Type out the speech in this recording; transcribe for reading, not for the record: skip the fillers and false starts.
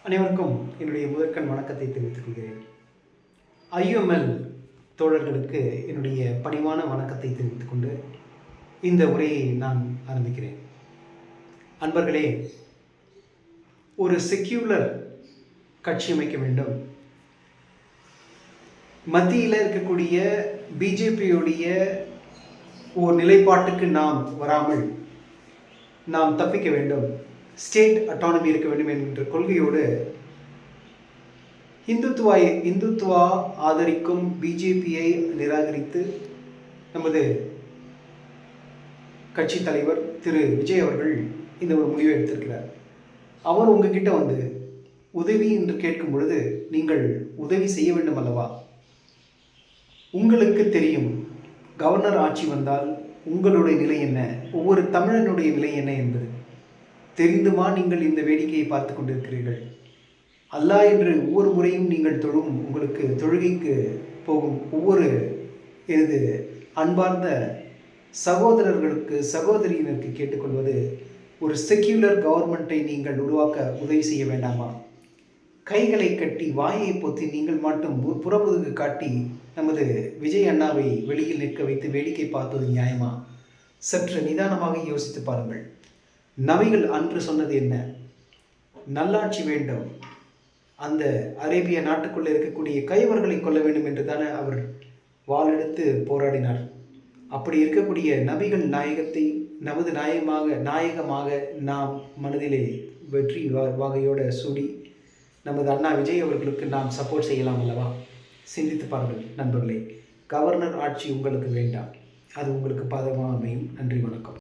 அனைவருக்கும் என்னுடைய முதற்கண் வணக்கத்தை தெரிவித்துக் கொள்கிறேன். ஐயுஎம்எல் தோழர்களுக்கு என்னுடைய பணிவான வணக்கத்தை தெரிவித்துக் கொண்டு இந்த உரையை நான் ஆரம்பிக்கிறேன். அன்பர்களே, ஒரு செக்யூலர் கட்சி அமைக்க வேண்டும். மத்தியில் இருக்கக்கூடிய பிஜேபியுடைய ஒரு நிலைப்பாட்டுக்கு நாம் வராமல் நாம் தப்பிக்க வேண்டும், ஸ்டேட் அட்டானமி இருக்க வேண்டும் என்கின்ற கொள்கையோடு இந்துத்துவா ஆதரிக்கும் பிஜேபியை நிராகரித்து நமது கட்சி தலைவர் திரு விஜய் அவர்கள் இந்த ஒரு முடிவை எடுத்திருக்கிறார். அவர் உங்ககிட்ட வந்து உதவி என்று கேட்கும் பொழுது நீங்கள் உதவி செய்ய வேண்டும் அல்லவா? உங்களுக்கு தெரியும், கவர்னர் ஆட்சி வந்தால் உங்களுடைய நிலை என்ன, ஒவ்வொரு தமிழனுடைய நிலை என்ன என்பது தெரிந்துமா நீங்கள் இந்த வேடிக்கையை பார்த்து கொண்டிருக்கிறீர்கள்? அல்லாஹ் என்று ஒவ்வொரு முறையும் நீங்கள் தொழும், உங்களுக்கு தொழுகைக்கு போகும் ஒவ்வொரு எனது அன்பார்ந்த சகோதரர்களுக்கு சகோதரியினருக்கு கேட்டுக்கொள்வது, ஒரு செக்யூலர் கவர்மெண்ட்டை நீங்கள் உருவாக்க உதவி செய்ய வேண்டாமா? கைகளை கட்டி வாயை பொத்தி நீங்கள் மட்டும் புறமுதுகு காட்டி நமது விஜய் அண்ணாவை வெளியில் நிற்க வைத்து வேடிக்கை பார்ப்பது நியாயமா? சற்று நிதானமாக யோசித்து பாருங்கள். நபிகள் அன்று சொன்னது என்ன? நல்லாட்சி வேண்டும், அந்த அரேபிய நாட்டுக்குள்ளே இருக்கக்கூடிய கைவர்களை கொள்ள வேண்டும் என்று தானே அவர் வாளெடுத்து போராடினார். அப்படி இருக்கக்கூடிய நபிகள் நாயகத்தை நமது நாயகமாக நாம் மனதிலே வெற்றி வகையோடு சூடி நமது அண்ணா விஜய் அவர்களுக்கு நாம் சப்போர்ட் செய்யலாம் அல்லவா? சிந்தித்து பாருங்கள் நண்பர்களே. கவர்னர் ஆட்சி உங்களுக்கு வேண்டாம், அது உங்களுக்கு பாதகமாக அமையும். நன்றி, வணக்கம்.